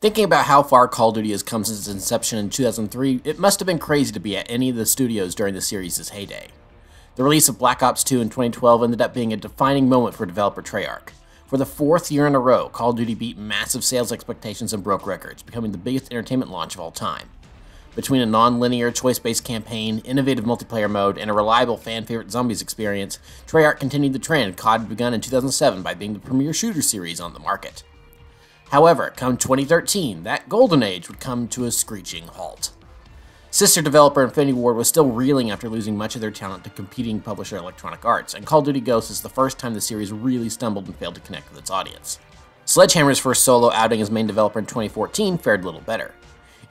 Thinking about how far Call of Duty has come since its inception in 2003, it must have been crazy to be at any of the studios during the series' heyday. The release of Black Ops 2 in 2012 ended up being a defining moment for developer Treyarch. For the fourth year in a row, Call of Duty beat massive sales expectations and broke records, becoming the biggest entertainment launch of all time. Between a non-linear, choice-based campaign, innovative multiplayer mode, and a reliable fan-favorite zombies experience, Treyarch continued the trend CoD had begun in 2007 by being the premier shooter series on the market. However, come 2013, that golden age would come to a screeching halt. Sister developer Infinity Ward was still reeling after losing much of their talent to competing publisher Electronic Arts, and Call of Duty Ghosts is the first time the series really stumbled and failed to connect with its audience. Sledgehammer's first solo outing as main developer in 2014 fared little better.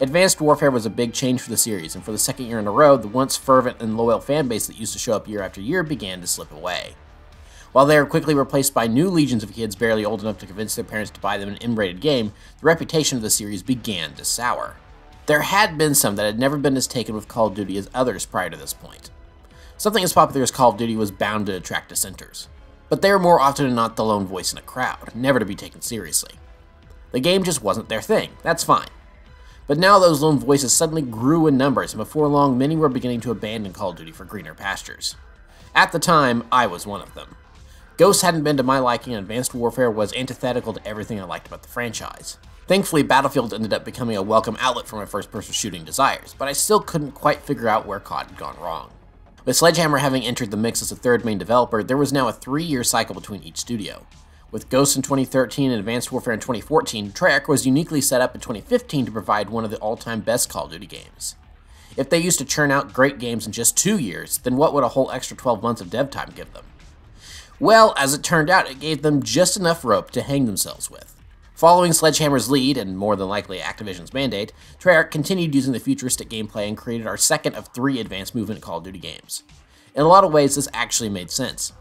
Advanced Warfare was a big change for the series, and for the second year in a row, the once fervent and loyal fanbase that used to show up year after year began to slip away. While they were quickly replaced by new legions of kids barely old enough to convince their parents to buy them an M-rated game, the reputation of the series began to sour. There had been some that had never been as taken with Call of Duty as others prior to this point. Something as popular as Call of Duty was bound to attract dissenters, but they were more often than not the lone voice in a crowd, never to be taken seriously. The game just wasn't their thing, that's fine. But now those lone voices suddenly grew in numbers, and before long many were beginning to abandon Call of Duty for greener pastures. At the time, I was one of them. Ghosts hadn't been to my liking, and Advanced Warfare was antithetical to everything I liked about the franchise. Thankfully, Battlefield ended up becoming a welcome outlet for my first-person shooting desires, but I still couldn't quite figure out where CoD had gone wrong. With Sledgehammer having entered the mix as a third main developer, there was now a 3-year cycle between each studio. With Ghosts in 2013 and Advanced Warfare in 2014, Treyarch was uniquely set up in 2015 to provide one of the all-time best Call of Duty games. If they used to churn out great games in just 2 years, then what would a whole extra 12 months of dev time give them? Well, as it turned out, it gave them just enough rope to hang themselves with. Following Sledgehammer's lead, and more than likely Activision's mandate, Treyarch continued using the futuristic gameplay and created our second of 3 advanced movement Call of Duty games. In a lot of ways, this actually made sense.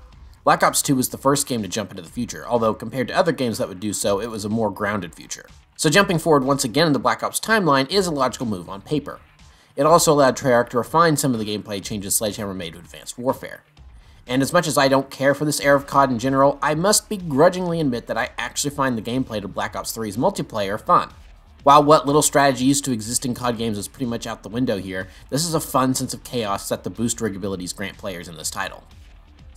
Black Ops 2 was the first game to jump into the future, although compared to other games that would do so, it was a more grounded future. So jumping forward once again in the Black Ops timeline is a logical move on paper. It also allowed Treyarch to refine some of the gameplay changes Sledgehammer made to Advanced Warfare. And as much as I don't care for this era of CoD in general, I must begrudgingly admit that I actually find the gameplay to Black Ops 3's multiplayer fun. While what little strategy used to exist in CoD games is pretty much out the window here, this is a fun sense of chaos that the boost rig abilities grant players in this title.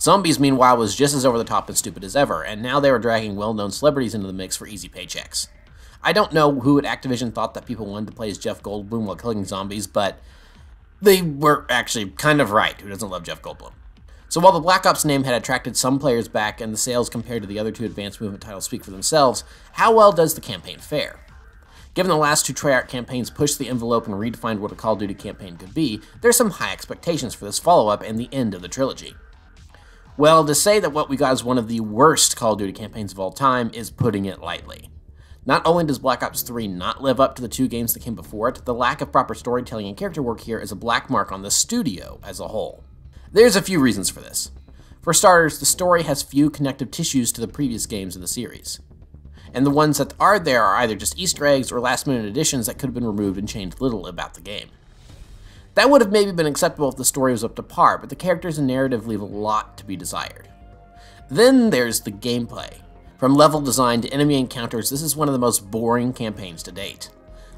Zombies, meanwhile, was just as over the top and stupid as ever, and now they were dragging well-known celebrities into the mix for easy paychecks. I don't know who at Activision thought that people wanted to play as Jeff Goldblum while killing zombies, but they were actually kind of right. Who doesn't love Jeff Goldblum? So while the Black Ops name had attracted some players back and the sales compared to the other 2 advanced movement titles speak for themselves, how well does the campaign fare? Given the last 2 Treyarch campaigns pushed the envelope and redefined what a Call of Duty campaign could be, there's some high expectations for this follow-up and the end of the trilogy. Well, to say that what we got is one of the worst Call of Duty campaigns of all time is putting it lightly. Not only does Black Ops 3 not live up to the 2 games that came before it, the lack of proper storytelling and character work here is a black mark on the studio as a whole. There's a few reasons for this. For starters, the story has few connective tissues to the previous games in the series. And the ones that are there are either just Easter eggs or last-minute additions that could have been removed and changed little about the game. That would have maybe been acceptable if the story was up to par, but the characters and narrative leave a lot to be desired. Then there's the gameplay. From level design to enemy encounters, this is one of the most boring campaigns to date.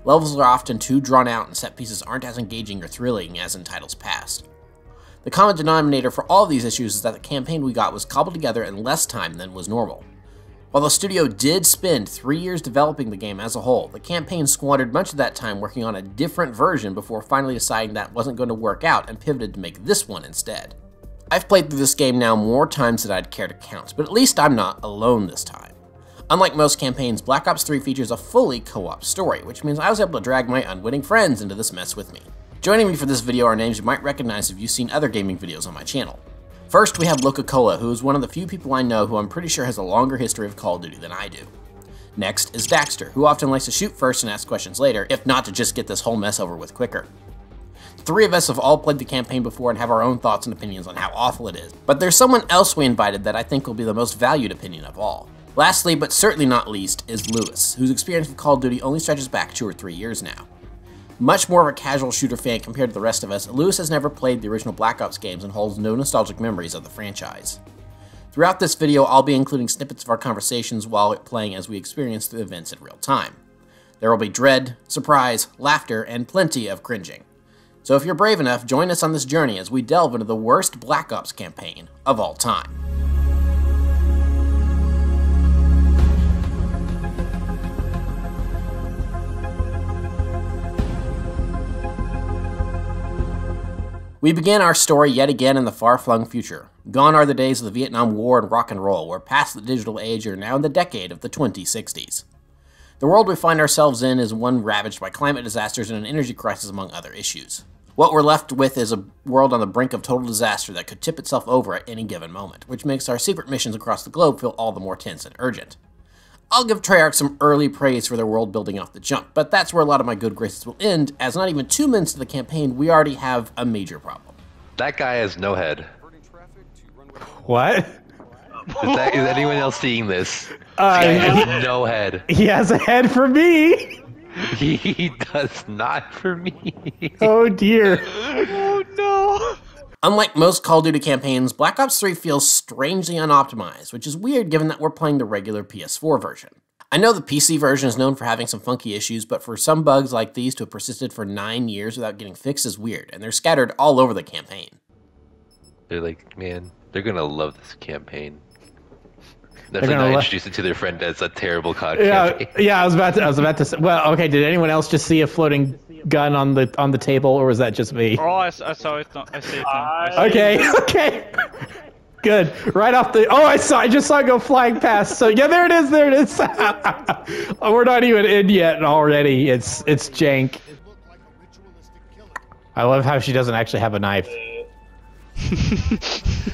Levels are often too drawn out and set pieces aren't as engaging or thrilling as in titles past. The common denominator for all of these issues is that the campaign we got was cobbled together in less time than was normal. While the studio did spend 3 years developing the game as a whole, the campaign squandered much of that time working on a different version before finally deciding that wasn't going to work out and pivoted to make this one instead. I've played through this game now more times than I'd care to count, but at least I'm not alone this time. Unlike most campaigns, Black Ops 3 features a fully co-op story, which means I was able to drag my unwitting friends into this mess with me. Joining me for this video are names you might recognize if you've seen other gaming videos on my channel. First, we have Loca-Cola, who is one of the few people I know who I'm pretty sure has a longer history of Call of Duty than I do. Next is Daxter, who often likes to shoot first and ask questions later, if not to just get this whole mess over with quicker. The 3 of us have all played the campaign before and have our own thoughts and opinions on how awful it is, but there's someone else we invited that I think will be the most valued opinion of all. Lastly, but certainly not least, is Lewis, whose experience with Call of Duty only stretches back 2 or 3 years now. Much more of a casual shooter fan compared to the rest of us, Lewis has never played the original Black Ops games and holds no nostalgic memories of the franchise. Throughout this video, I'll be including snippets of our conversations while playing as we experience the events in real time. There will be dread, surprise, laughter, and plenty of cringing. So if you're brave enough, join us on this journey as we delve into the worst Black Ops campaign of all time. We begin our story yet again in the far-flung future. Gone are the days of the Vietnam War and rock and roll. We're past the digital age and are now in the decade of the 2060s. The world we find ourselves in is one ravaged by climate disasters and an energy crisis among other issues. What we're left with is a world on the brink of total disaster that could tip itself over at any given moment, which makes our secret missions across the globe feel all the more tense and urgent. I'll give Treyarch some early praise for their world building off the jump, but that's where a lot of my good graces will end, as not even 2 minutes into the campaign, we already have a major problem. That guy has no head. What? Is anyone else seeing this? This guy has no head. He has a head for me! He does not for me. Oh dear. Oh no. Unlike most Call of Duty campaigns, Black Ops 3 feels strangely unoptimized, which is weird given that we're playing the regular PS4 version. I know the PC version is known for having some funky issues, but for some bugs like these to have persisted for 9 years without getting fixed is weird, and they're scattered all over the campaign. They're like, man, they're gonna love this campaign. They're not introduce it to their friend as a terrible COD campaign. Yeah, I was about to say, well, okay, did anyone else just see a floating gun on the table, or was that just me? Oh, I saw it. I see it now. Okay. Good. Right off the. Oh, I just saw it go flying past. So yeah, there it is. Oh, we're not even in yet, and already it's jank. I love how she doesn't actually have a knife.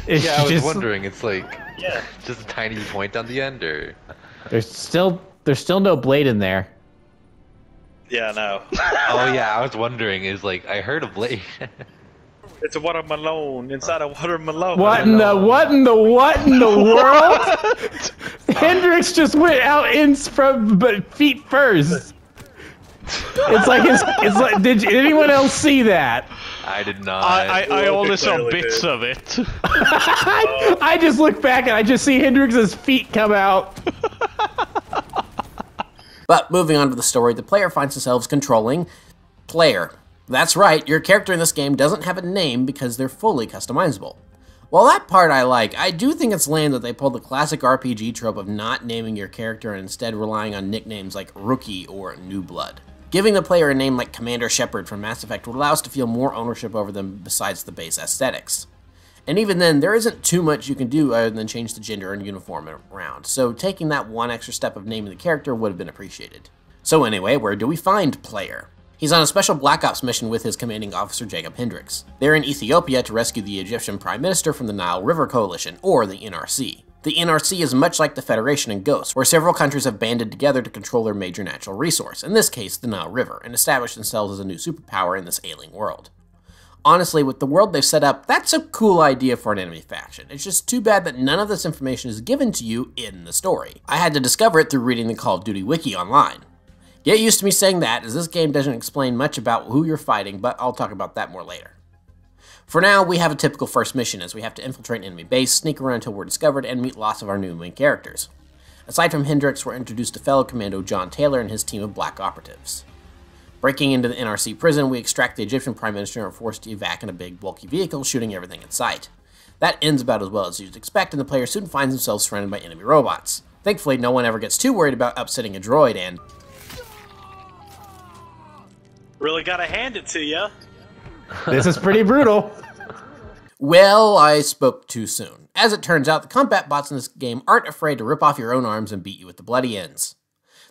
Yeah, I was wondering. It's like just a tiny point on the end, or there's still no blade in there. Yeah, no. Oh yeah, I was wondering. Is like I heard a blade. It's a watermelon inside a watermelon. What in the world? Hendrix just went out in from feet first. It's like did anyone else see that? I did not. I only saw bits of it. I just look back and I just see Hendrix's feet come out. But moving on to the story, the player finds themselves controlling Player. That's right, your character in this game doesn't have a name because they're fully customizable. While that part I like, I do think it's lame that they pulled the classic RPG trope of not naming your character and instead relying on nicknames like Rookie or New Blood. Giving the player a name like Commander Shepard from Mass Effect would allow us to feel more ownership over them besides the base aesthetics. And even then, there isn't too much you can do other than change the gender and uniform around, so taking that one extra step of naming the character would have been appreciated. So anyway, where do we find Player? He's on a special Black Ops mission with his commanding officer Jacob Hendricks. They're in Ethiopia to rescue the Egyptian Prime Minister from the Nile River Coalition, or the NRC. The NRC is much like the Federation in Ghost, where several countries have banded together to control their major natural resource, in this case the Nile River, and establish themselves as a new superpower in this ailing world. Honestly, with the world they've set up, that's a cool idea for an enemy faction. It's just too bad that none of this information is given to you in the story. I had to discover it through reading the Call of Duty wiki online. Get used to me saying that, as this game doesn't explain much about who you're fighting, but I'll talk about that more later. For now, we have a typical first mission as we have to infiltrate an enemy base, sneak around until we're discovered, and meet lots of our new main characters. Aside from Hendrix, we're introduced to fellow commando John Taylor and his team of black operatives. Breaking into the NRC prison, we extract the Egyptian Prime Minister and are forced to evac in a big, bulky vehicle, shooting everything in sight. That ends about as well as you'd expect, and the player soon finds themselves surrounded by enemy robots. Thankfully, no one ever gets too worried about upsetting a droid, and Really gotta hand it to ya. This is pretty brutal. well, I spoke too soon. As it turns out, the combat bots in this game aren't afraid to rip off your own arms and beat you with the bloody ends.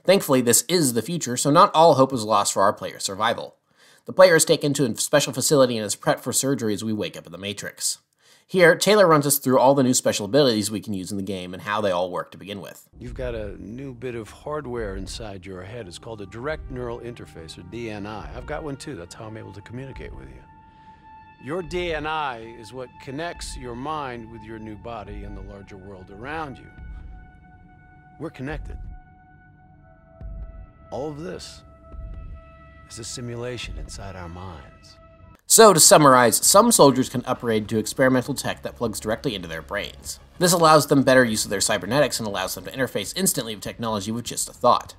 Thankfully, this is the future, so not all hope is lost for our player's survival. The player is taken to a special facility and is prepped for surgery as we wake up in the Matrix. Here, Taylor runs us through all the new special abilities we can use in the game and how they all work to begin with. You've got a new bit of hardware inside your head. It's called a direct neural interface, or DNI. I've got one too. That's how I'm able to communicate with you. Your DNI is what connects your mind with your new body and the larger world around you. We're connected. All of this is a simulation inside our minds. So, to summarize, some soldiers can upgrade to experimental tech that plugs directly into their brains. This allows them better use of their cybernetics and allows them to interface instantly with technology with just a thought.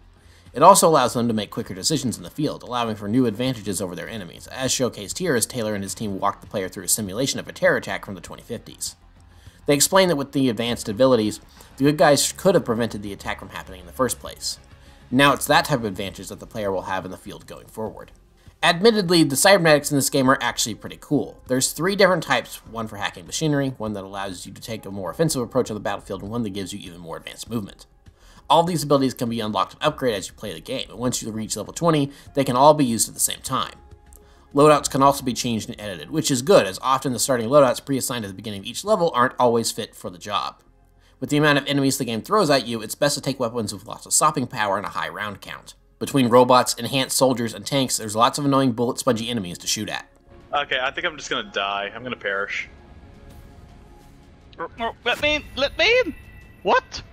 It also allows them to make quicker decisions in the field, allowing for new advantages over their enemies, as showcased here as Taylor and his team walked the player through a simulation of a terror attack from the 2050s. They explain that with the advanced abilities, the good guys could have prevented the attack from happening in the first place. Now it's that type of advantage that the player will have in the field going forward. Admittedly, the cybernetics in this game are actually pretty cool. There's 3 different types, one for hacking machinery, one that allows you to take a more offensive approach on the battlefield, and one that gives you even more advanced movement. All these abilities can be unlocked and upgraded as you play the game, and once you reach level 20, they can all be used at the same time. Loadouts can also be changed and edited, which is good, as often the starting loadouts pre-assigned at the beginning of each level aren't always fit for the job. With the amount of enemies the game throws at you, it's best to take weapons with lots of stopping power and a high round count. Between robots, enhanced soldiers, and tanks, there's lots of annoying bullet-spongy enemies to shoot at. Okay, I think I'm just gonna die. I'm gonna perish. Let me in! What?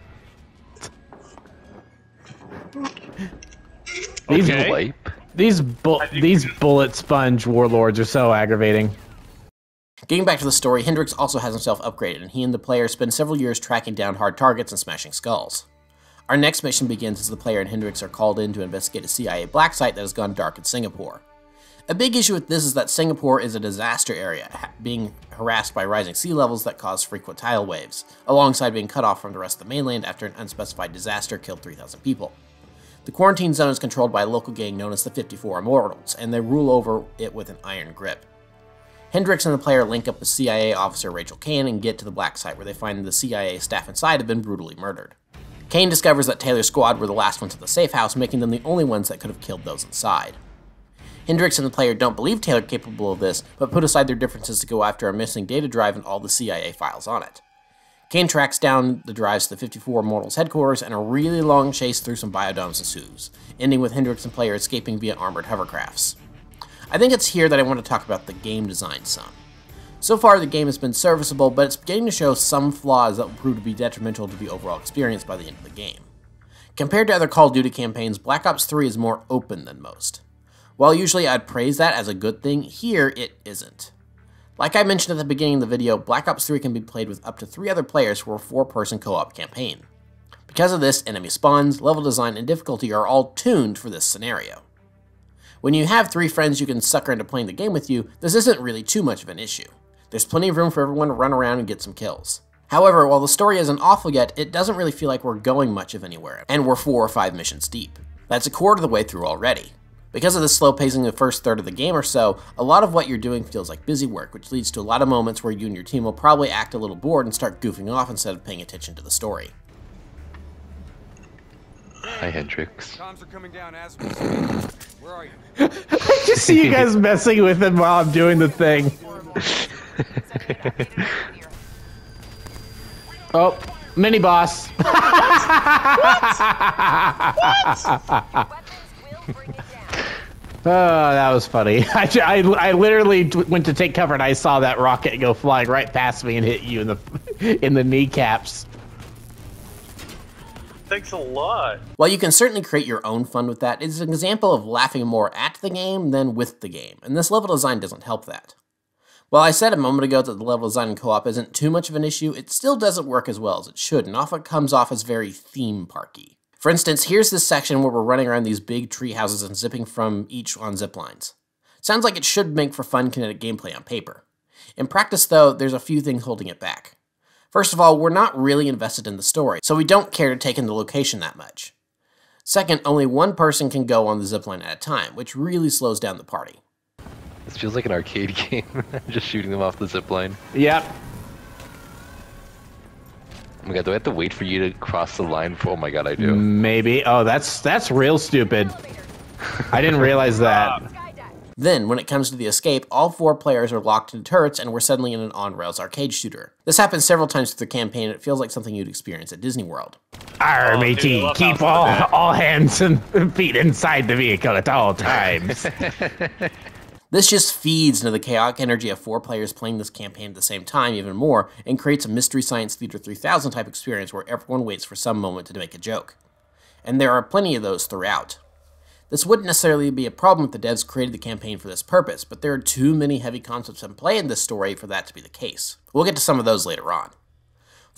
These bullet sponge warlords are so aggravating. Getting back to the story, Hendrix also has himself upgraded, and he and the player spend several years tracking down hard targets and smashing skulls. Our next mission begins as the player and Hendrix are called in to investigate a CIA black site that has gone dark in Singapore. A big issue with this is that Singapore is a disaster area, being harassed by rising sea levels that cause frequent tidal waves, alongside being cut off from the rest of the mainland after an unspecified disaster killed 3,000 people. The quarantine zone is controlled by a local gang known as the 54 Immortals, and they rule over it with an iron grip. Hendrix and the player link up with CIA officer Rachel Kane and get to the black site, where they find the CIA staff inside have been brutally murdered. Kane discovers that Taylor's squad were the last ones at the safe house, making them the only ones that could have killed those inside. Hendrix and the player don't believe Taylor capable of this, but put aside their differences to go after a missing data drive and all the CIA files on it. Kane tracks down the drives to the 54 Immortals headquarters, and a really long chase through some biodomes ensues, ending with Hendrix and player escaping via armored hovercrafts. I think it's here that I want to talk about the game design some. So far, the game has been serviceable, but it's beginning to show some flaws that will prove to be detrimental to the overall experience by the end of the game. Compared to other Call of Duty campaigns, Black Ops 3 is more open than most. While usually I'd praise that as a good thing, here it isn't. Like I mentioned at the beginning of the video, Black Ops 3 can be played with up to 3 other players for a 4-person co-op campaign. Because of this, enemy spawns, level design, and difficulty are all tuned for this scenario. When you have 3 friends you can sucker into playing the game with you, this isn't really too much of an issue. There's plenty of room for everyone to run around and get some kills. However, while the story isn't awful yet, it doesn't really feel like we're going much of anywhere, and we're 4 or 5 missions deep. That's a quarter of the way through already. Because of the slow pacing of the first third of the game or so, a lot of what you're doing feels like busy work, which leads to a lot of moments where you and your team will probably act a little bored and start goofing off instead of paying attention to the story. Hi, Hendrix. Comms are coming down as we speak. Where are you? I just see you guys messing with him while I'm doing the thing. Oh, mini boss. Oh, that was funny. I literally went to take cover and I saw that rocket go flying right past me and hit you in the kneecaps. Thanks a lot. While you can certainly create your own fun with that, it's an example of laughing more at the game than with the game, and this level design doesn't help that. While I said a moment ago that the level design in co-op isn't too much of an issue, it still doesn't work as well as it should, and often comes off as very theme parky. For instance, here's this section where we're running around these big tree houses and zipping from each on zip lines. Sounds like it should make for fun kinetic gameplay on paper. In practice though, there's a few things holding it back. First of all, we're not really invested in the story, so we don't care to take in the location that much. Second, only one person can go on the zipline at a time, which really slows down the party. This feels like an arcade game, just shooting them off the zipline. Yep. Oh my god, do I have to wait for you to cross the line? Oh my god, I do. Maybe. Oh, that's real stupid. I didn't realize that. Then, when it comes to the escape, all 4 players are locked into turrets and we're suddenly in an on-rails arcade shooter. This happens several times through the campaign and it feels like something you'd experience at Disney World. Arr, matey, keep all hands and feet inside the vehicle at all times. This just feeds into the chaotic energy of 4 players playing this campaign at the same time even more, and creates a Mystery Science Theater 3000 type experience where everyone waits for some moment to make a joke. And there are plenty of those throughout. This wouldn't necessarily be a problem if the devs created the campaign for this purpose, but there are too many heavy concepts in play in this story for that to be the case. We'll get to some of those later on.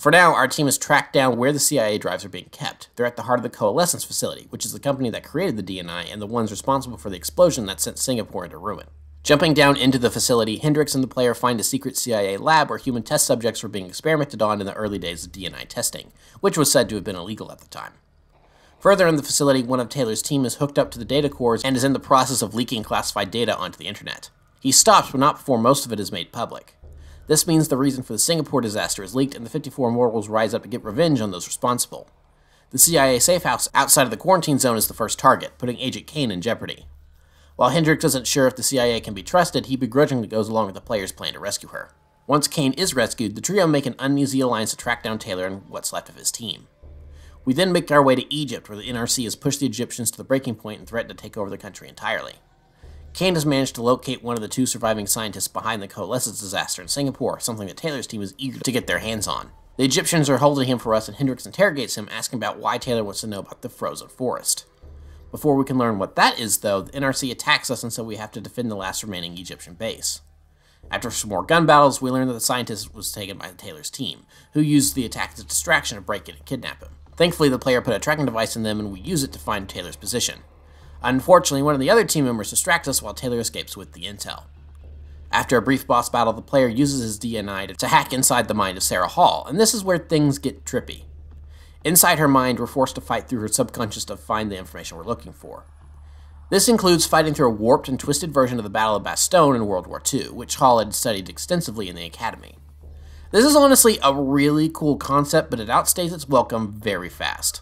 For now, our team has tracked down where the CIA drives are being kept. They're at the heart of the Coalescence facility, which is the company that created the DNI and the ones responsible for the explosion that sent Singapore into ruin. Jumping down into the facility, Hendricks and the player find a secret CIA lab where human test subjects were being experimented on in the early days of DNI testing, which was said to have been illegal at the time. Further in the facility, one of Taylor's team is hooked up to the data cores and is in the process of leaking classified data onto the internet. He stops, but not before most of it is made public. This means the reason for the Singapore disaster is leaked and the 54 mortals rise up to get revenge on those responsible. The CIA safe house outside of the quarantine zone is the first target, putting Agent Kane in jeopardy. While Hendricks isn't sure if the CIA can be trusted, he begrudgingly goes along with the player's plan to rescue her. Once Kane is rescued, the trio make an uneasy alliance to track down Taylor and what's left of his team. We then make our way to Egypt, where the NRC has pushed the Egyptians to the breaking point and threatened to take over the country entirely. Kane has managed to locate one of the 2 surviving scientists behind the Coalescence disaster in Singapore, something that Taylor's team is eager to get their hands on. The Egyptians are holding him for us, and Hendricks interrogates him, asking about why Taylor wants to know about the frozen forest. Before we can learn what that is, though, the NRC attacks us, and so we have to defend the last remaining Egyptian base. After some more gun battles, we learn that the scientist was taken by Taylor's team, who used the attack as a distraction to break in and kidnap him. Thankfully, the player put a tracking device in them, and we use it to find Taylor's position. Unfortunately, one of the other team members distracts us while Taylor escapes with the intel. After a brief boss battle, the player uses his DNI to hack inside the mind of Sarah Hall, and this is where things get trippy. Inside her mind, we're forced to fight through her subconscious to find the information we're looking for. This includes fighting through a warped and twisted version of the Battle of Bastogne in World War II, which Hall had studied extensively in the Academy. This is honestly a really cool concept, but it outstays its welcome very fast.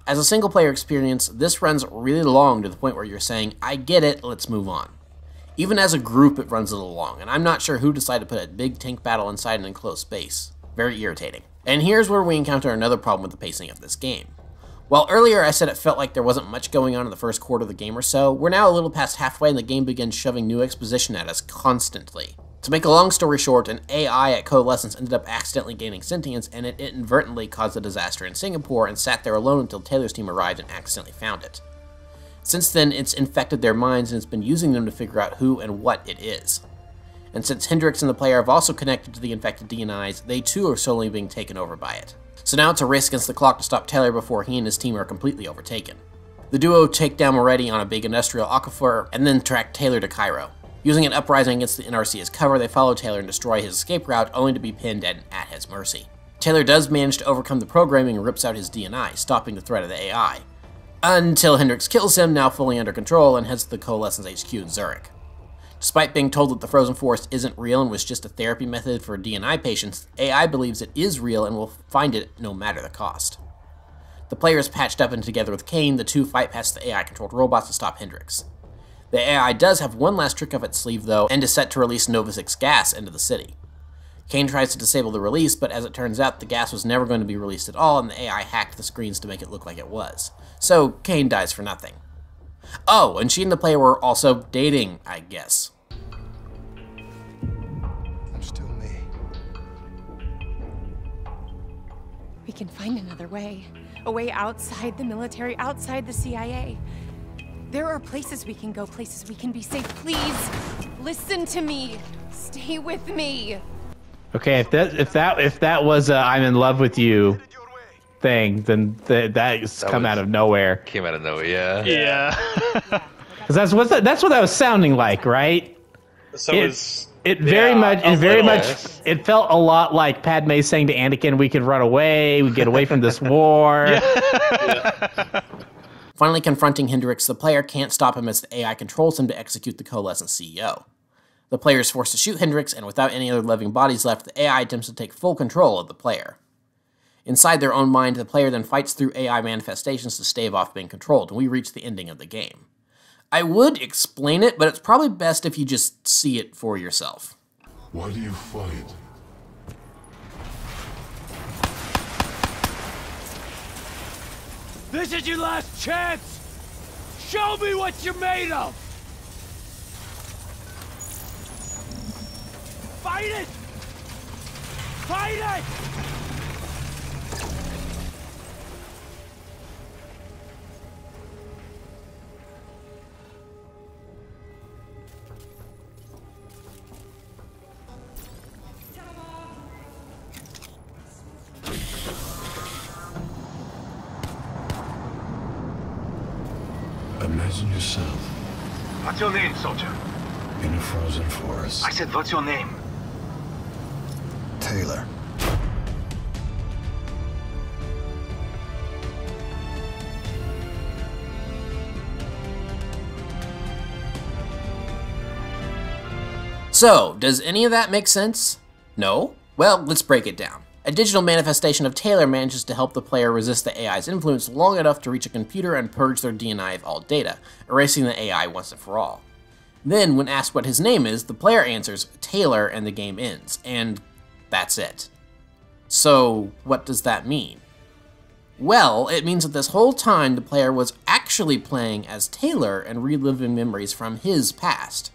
As a single-player experience, this runs really long to the point where you're saying, I get it, let's move on. Even as a group, it runs a little long, and I'm not sure who decided to put a big tank battle inside an enclosed space. Very irritating. And here's where we encounter another problem with the pacing of this game. While earlier I said it felt like there wasn't much going on in the first quarter of the game or so, we're now a little past halfway and the game begins shoving new exposition at us constantly. To make a long story short, an AI at Coalescence ended up accidentally gaining sentience, and it inadvertently caused a disaster in Singapore and sat there alone until Taylor's team arrived and accidentally found it. Since then, it's infected their minds and it's been using them to figure out who and what it is. And since Hendricks and the player have also connected to the infected DNIs, they too are slowly being taken over by it. So now it's a race against the clock to stop Taylor before he and his team are completely overtaken. The duo take down Moretti on a big industrial aquifer and then track Taylor to Cairo. Using an uprising against the NRC as cover, they follow Taylor and destroy his escape route, only to be pinned at his mercy. Taylor does manage to overcome the programming and rips out his DNI, stopping the threat of the AI. Until Hendricks kills him, now fully under control, and heads to the Coalescence HQ in Zurich. Despite being told that the frozen forest isn't real and was just a therapy method for DNI patients, AI believes it is real and will find it no matter the cost. The player is patched up and together with Kane, the 2 fight past the AI-controlled robots to stop Hendricks. The AI does have one last trick up its sleeve though, and is set to release Nova 6 gas into the city. Kane tries to disable the release, but as it turns out, the gas was never going to be released at all, and the AI hacked the screens to make it look like it was. So, Kane dies for nothing. Oh, and she and the player were also dating, I guess. I'm still me. We can find another way. A way outside the military, outside the CIA. There are places we can go, places we can be safe. Please, listen to me. Stay with me. Okay, if that was a "I'm in love with you" thing, then that's come out of nowhere. Came out of nowhere, yeah. Yeah. Because that's what that was sounding like, right? So it very much it felt a lot like Padme saying to Anakin, "We could run away, we get away from this war." yeah. Finally confronting Hendricks, the player can't stop him as the AI controls him to execute the Coalescence CEO. The player is forced to shoot Hendricks, and without any other living bodies left, the AI attempts to take full control of the player. Inside their own mind, the player then fights through AI manifestations to stave off being controlled, and we reach the ending of the game. I would explain it, but it's probably best if you just see it for yourself. Why do you fight? This is your last chance! Show me what you're made of! Fight it! Fight it! Imagine yourself What's your name, soldier? in a frozen forest. I said, what's your name? Taylor. So, does any of that make sense? No? Well, let's break it down. A digital manifestation of Taylor manages to help the player resist the AI's influence long enough to reach a computer and purge their DNI of all data, erasing the AI once and for all. Then, when asked what his name is, the player answers Taylor and the game ends, and that's it. So, what does that mean? Well, it means that this whole time the player was actually playing as Taylor and reliving memories from his past.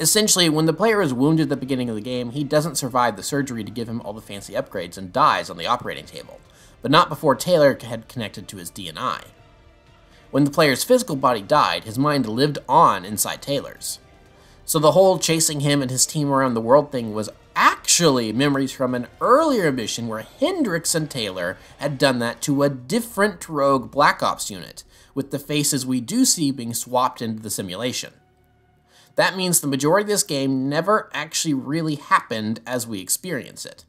Essentially, when the player is wounded at the beginning of the game, he doesn't survive the surgery to give him all the fancy upgrades and dies on the operating table, but not before Taylor had connected to his DNI. When the player's physical body died, his mind lived on inside Taylor's. So the whole chasing him and his team around the world thing was actually memories from an earlier mission where Hendricks and Taylor had done that to a different rogue Black Ops unit, with the faces we do see being swapped into the simulation. That means the majority of this game never actually really happened as we experience it.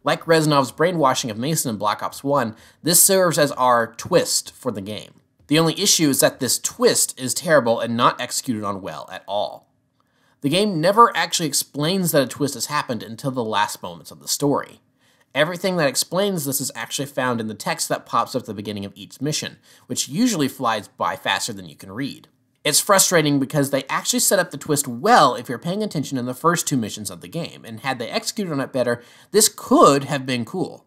Like Rezinov's brainwashing of Mason in Black Ops 1, this serves as our twist for the game. The only issue is that this twist is terrible and not executed on well at all. The game never actually explains that a twist has happened until the last moments of the story. Everything that explains this is actually found in the text that pops up at the beginning of each mission, which usually flies by faster than you can read. It's frustrating because they actually set up the twist well if you're paying attention in the first two missions of the game, and had they executed on it better, this could have been cool.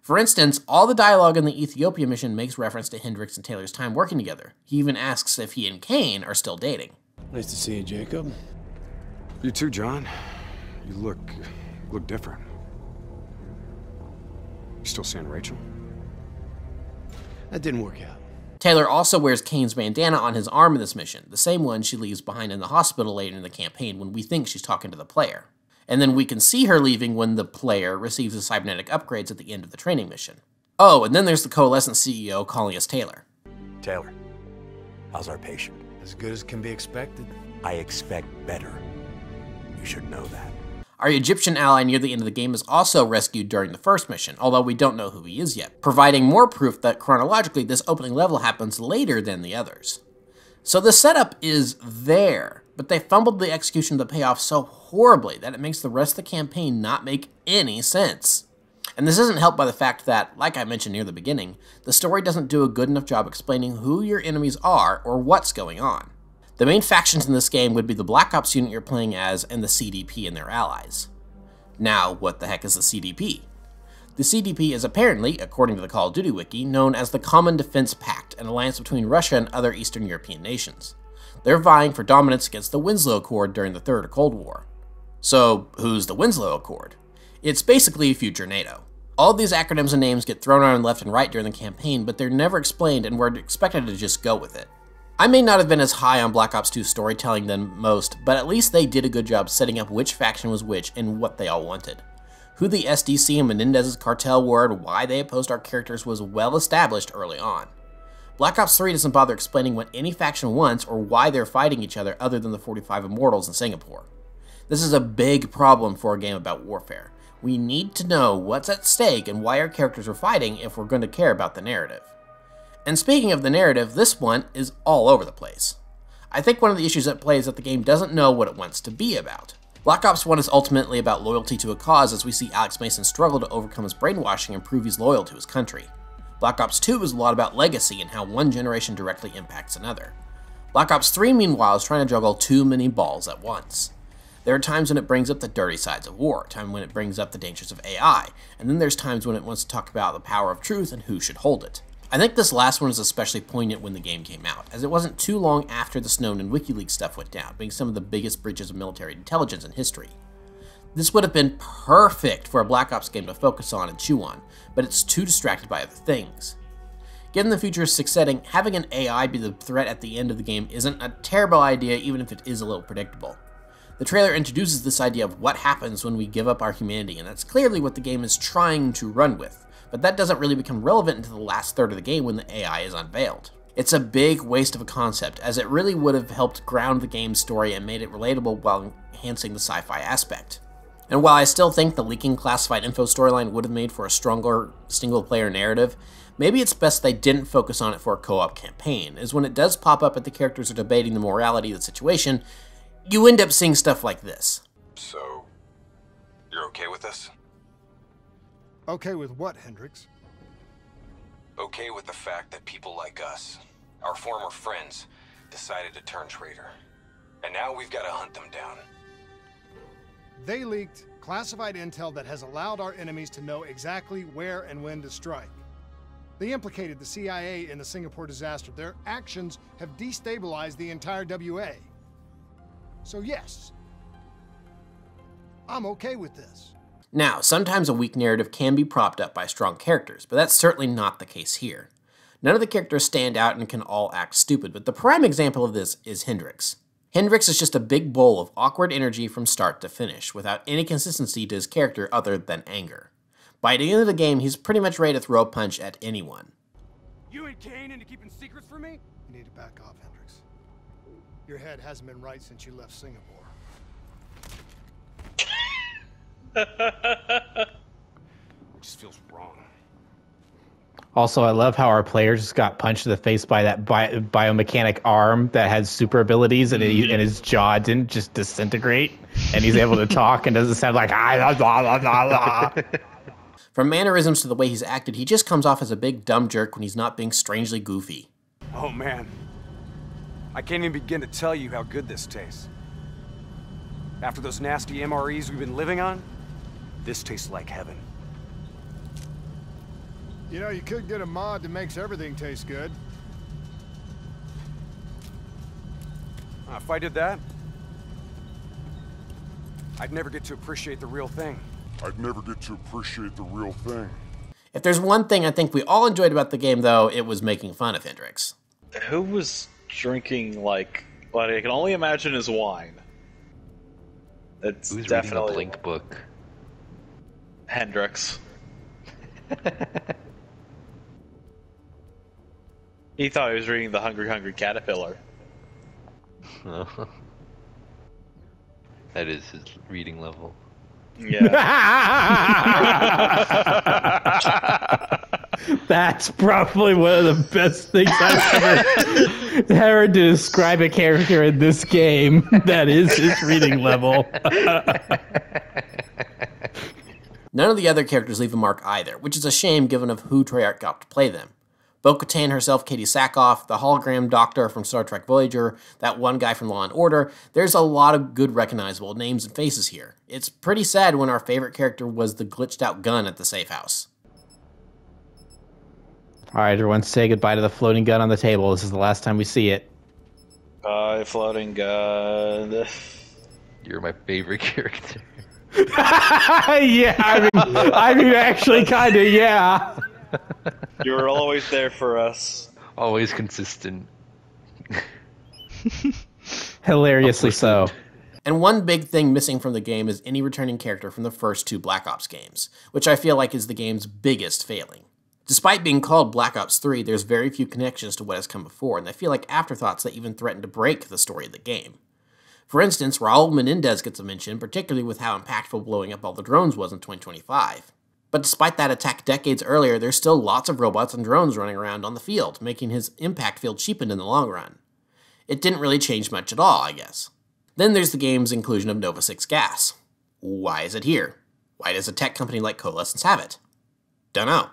For instance, all the dialogue in the Ethiopia mission makes reference to Hendricks and Taylor's time working together. He even asks if he and Kane are still dating. Nice to see you, Jacob. You too, John. You look different. You still seeing Rachel? That didn't work out. Taylor also wears Kane's bandana on his arm in this mission, the same one she leaves behind in the hospital later in the campaign when we think she's talking to the player. And then we can see her leaving when the player receives the cybernetic upgrades at the end of the training mission. Oh, and then there's the Coalescent CEO calling us Taylor. Taylor, how's our patient? As good as can be expected. I expect better. You should know that. Our Egyptian ally near the end of the game is also rescued during the first mission, although we don't know who he is yet, providing more proof that chronologically this opening level happens later than the others. So the setup is there, but they fumbled the execution of the payoff so horribly that it makes the rest of the campaign not make any sense. And this isn't helped by the fact that, like I mentioned near the beginning, the story doesn't do a good enough job explaining who your enemies are or what's going on. The main factions in this game would be the Black Ops unit you're playing as and the CDP and their allies. Now, what the heck is the CDP? The CDP is apparently, according to the Call of Duty wiki, known as the Common Defense Pact, an alliance between Russia and other Eastern European nations. They're vying for dominance against the Winslow Accord during the Third Cold War. So, who's the Winslow Accord? It's basically future NATO. All these acronyms and names get thrown around left and right during the campaign, but they're never explained and we're expected to just go with it. I may not have been as high on Black Ops 2's storytelling than most, but at least they did a good job setting up which faction was which and what they all wanted. Who the SDC and Menendez's cartel were and why they opposed our characters was well established early on. Black Ops 3 doesn't bother explaining what any faction wants or why they're fighting each other other than the 45 Immortals in Singapore. This is a big problem for a game about warfare. We need to know what's at stake and why our characters are fighting if we're going to care about the narrative. And speaking of the narrative, this one is all over the place. I think one of the issues at play is that the game doesn't know what it wants to be about. Black Ops 1 is ultimately about loyalty to a cause as we see Alex Mason struggle to overcome his brainwashing and prove he's loyal to his country. Black Ops 2 is a lot about legacy and how one generation directly impacts another. Black Ops 3, meanwhile, is trying to juggle too many balls at once. There are times when it brings up the dirty sides of war, times when it brings up the dangers of AI, and then there's times when it wants to talk about the power of truth and who should hold it. I think this last one is especially poignant when the game came out, as it wasn't too long after the Snowden and WikiLeaks stuff went down, being some of the biggest breaches of military intelligence in history. This would have been perfect for a Black Ops game to focus on and chew on, but it's too distracted by other things. Given the futuristic setting, having an AI be the threat at the end of the game isn't a terrible idea, even if it is a little predictable. The trailer introduces this idea of what happens when we give up our humanity, and that's clearly what the game is trying to run with. But that doesn't really become relevant until the last third of the game when the AI is unveiled. It's a big waste of a concept, as it really would have helped ground the game's story and made it relatable while enhancing the sci-fi aspect. And while I still think the leaking classified info storyline would have made for a stronger single-player narrative, maybe it's best they didn't focus on it for a co-op campaign, as when it does pop up and the characters are debating the morality of the situation, you end up seeing stuff like this. So, you're okay with this? Okay with what, Hendricks? Okay with the fact that people like us, our former friends, decided to turn traitor. And now we've got to hunt them down. They leaked classified intel that has allowed our enemies to know exactly where and when to strike. They implicated the CIA in the Singapore disaster. Their actions have destabilized the entire WA. So yes, I'm okay with this. Now, sometimes a weak narrative can be propped up by strong characters, but that's certainly not the case here. None of the characters stand out and can all act stupid, but the prime example of this is Hendricks. Hendricks is just a big bowl of awkward energy from start to finish, without any consistency to his character other than anger. By the end of the game, he's pretty much ready to throw a punch at anyone. You and Kane into keeping secrets from me? You need to back off, Hendricks. Your head hasn't been right since you left Singapore. It just feels wrong. Also, I love how our player just got punched in the face by that biomechanic arm that has super abilities, and his jaw didn't just disintegrate, and he's able to talk and doesn't sound like blah, blah, blah, blah. From mannerisms to the way he's acted, he just comes off as a big dumb jerk when he's not being strangely goofy. Oh man, I can't even begin to tell you how good this tastes. After those nasty MREs we've been living on, this tastes like heaven. You know, you could get a mod that makes everything taste good. If I did that, I'd never get to appreciate the real thing. I'd never get to appreciate the real thing. If there's one thing I think we all enjoyed about the game, though, it was making fun of Hendricks. Who was drinking, like what I can only imagine is wine? It's Who's definitely reading a Blink book? Hendricks. He thought he was reading The Hungry Hungry Caterpillar. That is his reading level. Yeah. That's probably one of the best things I've ever heard to describe a character in this game. That is his reading level. None of the other characters leave a mark either, which is a shame given of who Treyarch got to play them. Bo-Katan herself, Katie Sackhoff, the hologram doctor from Star Trek Voyager, that one guy from Law & Order, there's a lot of good recognizable names and faces here. It's pretty sad when our favorite character was the glitched out gun at the safe house. Alright, everyone say goodbye to the floating gun on the table. This is the last time we see it. Bye, floating gun. You're my favorite character. Yeah, I mean, actually, kind of, yeah. You were always there for us. Always consistent. Hilariously so. And one big thing missing from the game is any returning character from the first two Black Ops games, which I feel like is the game's biggest failing. Despite being called Black Ops 3, there's very few connections to what has come before, and I feel like afterthoughts that even threaten to break the story of the game. For instance, Raul Menendez gets a mention, particularly with how impactful blowing up all the drones was in 2025. But despite that attack decades earlier, there's still lots of robots and drones running around on the field, making his impact feel cheapened in the long run. It didn't really change much at all, I guess. Then there's the game's inclusion of Nova 6 gas. Why is it here? Why does a tech company like Coalescence have it? Dunno.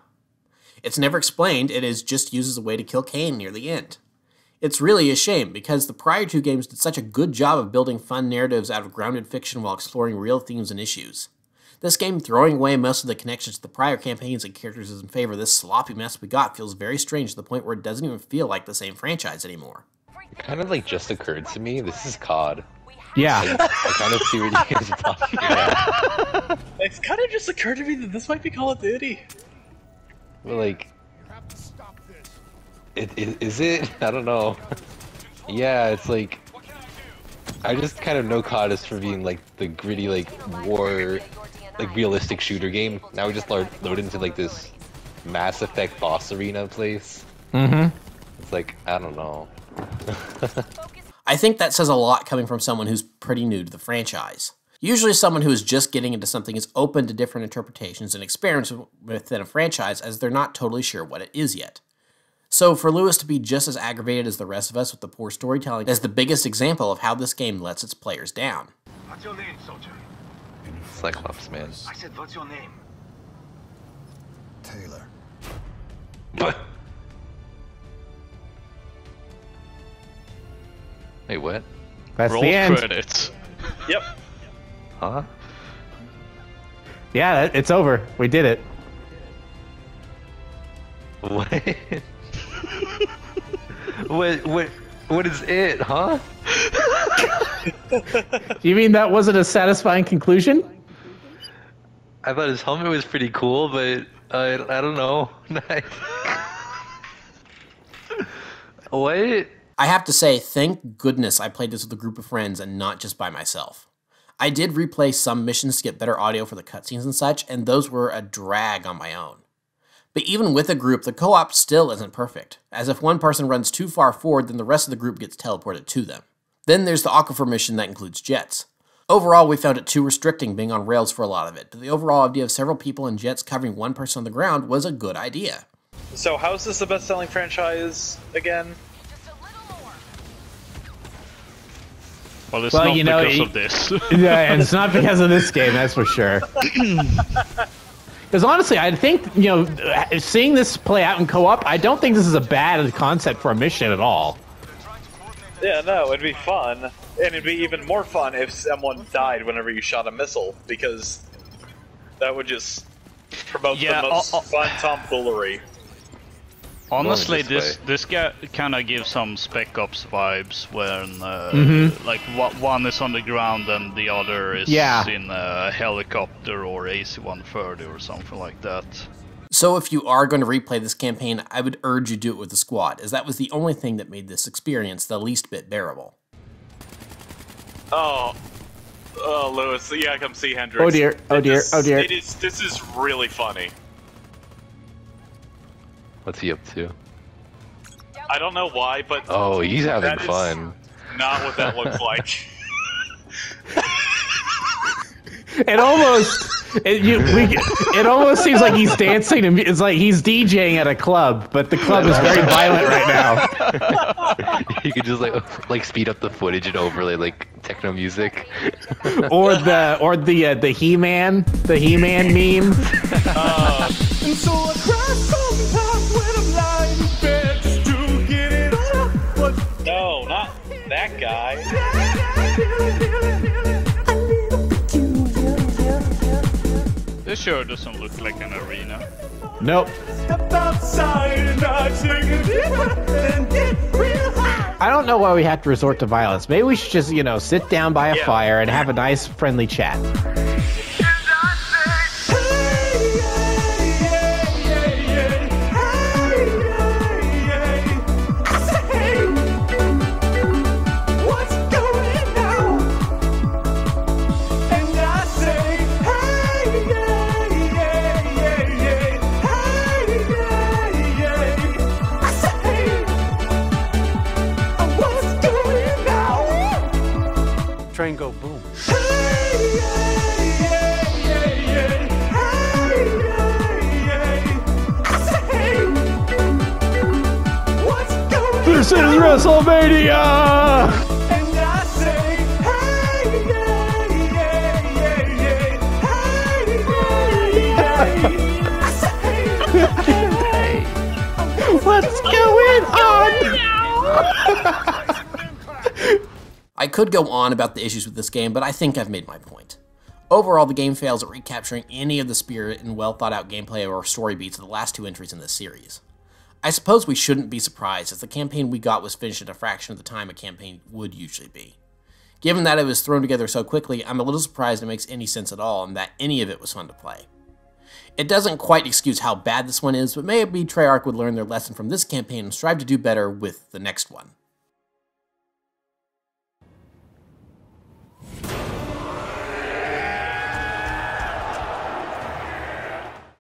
It's never explained, it is just used as a way to kill Kane near the end. It's really a shame, because the prior two games did such a good job of building fun narratives out of grounded fiction while exploring real themes and issues. This game throwing away most of the connections to the prior campaigns and characters in favor of this sloppy mess we got feels very strange to the point where it doesn't even feel like the same franchise anymore. It kind of like just occurred to me, this is CoD. Yeah. I kind of see what you guys are talking about. It's kind of just occurred to me that this might be Call of Duty. Well, like, is it? I don't know. Yeah, it's like, I just kind of know CoD as for being like the gritty, like, war, like, realistic shooter game. Now we just load into like this Mass Effect boss arena place. Mm-hmm. It's it's like, I don't know. I think that says a lot coming from someone who's pretty new to the franchise. Usually someone who is just getting into something is open to different interpretations and experiments within a franchise as they're not totally sure what it is yet. So for Lewis to be just as aggravated as the rest of us with the poor storytelling is the biggest example of how this game lets its players down. What's your name, soldier? Cyclops, man. I said, what's your name? Taylor. What? Wait, what? That's Roll the end. credits. Yep. Huh? Yeah, it's over. We did it. What? What is it, huh? You mean that wasn't a satisfying conclusion? I thought his helmet was pretty cool, but I don't know. What? I have to say, thank goodness I played this with a group of friends and not just by myself. I did replay some missions to get better audio for the cutscenes and such, and those were a drag on my own. But even with a group, the co-op still isn't perfect, as if one person runs too far forward, then the rest of the group gets teleported to them. Then there's the Aquifer mission that includes jets. Overall, we found it too restricting being on rails for a lot of it, but the overall idea of several people in jets covering one person on the ground was a good idea. So how is this the best-selling franchise again? Well, it's not because of this. Yeah, and it's not because of this game, that's for sure. Because honestly, I think, seeing this play out in co-op, I don't think this is a bad concept for a mission at all. Yeah, no, it'd be fun. And it'd be even more fun if someone died whenever you shot a missile, because that would just promote the most fun tomfoolery. Honestly, this kind of gives some Spec Ops vibes when like one is on the ground and the other is in a helicopter or AC-130 or something like that. So if you are going to replay this campaign, I would urge you to do it with the squad, as that was the only thing that made this experience the least bit bearable. Oh, Lewis, yeah, come see Hendrix. Oh dear, oh dear, oh dear. This is really funny. What's he up to? I don't know why, but oh, he's having fun. Not what that looks like. It almost seems like he's dancing. And it's like he's DJing at a club, but the club is very violent right now. You could just like speed up the footage and overlay like techno music, or the He-Man meme. And so I cry sometimes when I'm lying in bed just to get it up. No, not that guy. This sure doesn't look like an arena. Nope. Step outside and I take a deep breath and get real high. I don't know why we have to resort to violence. Maybe we should just, sit down by a fire and have a nice, friendly chat. Train go boom. This is WrestleMania! And I say, what's going on? I could go on about the issues with this game, but I think I've made my point. Overall, the game fails at recapturing any of the spirit and well-thought-out gameplay or story beats of the last two entries in this series. I suppose we shouldn't be surprised, as the campaign we got was finished at a fraction of the time a campaign would usually be. Given that it was thrown together so quickly, I'm a little surprised it makes any sense at all and that any of it was fun to play. It doesn't quite excuse how bad this one is, but maybe Treyarch would learn their lesson from this campaign and strive to do better with the next one.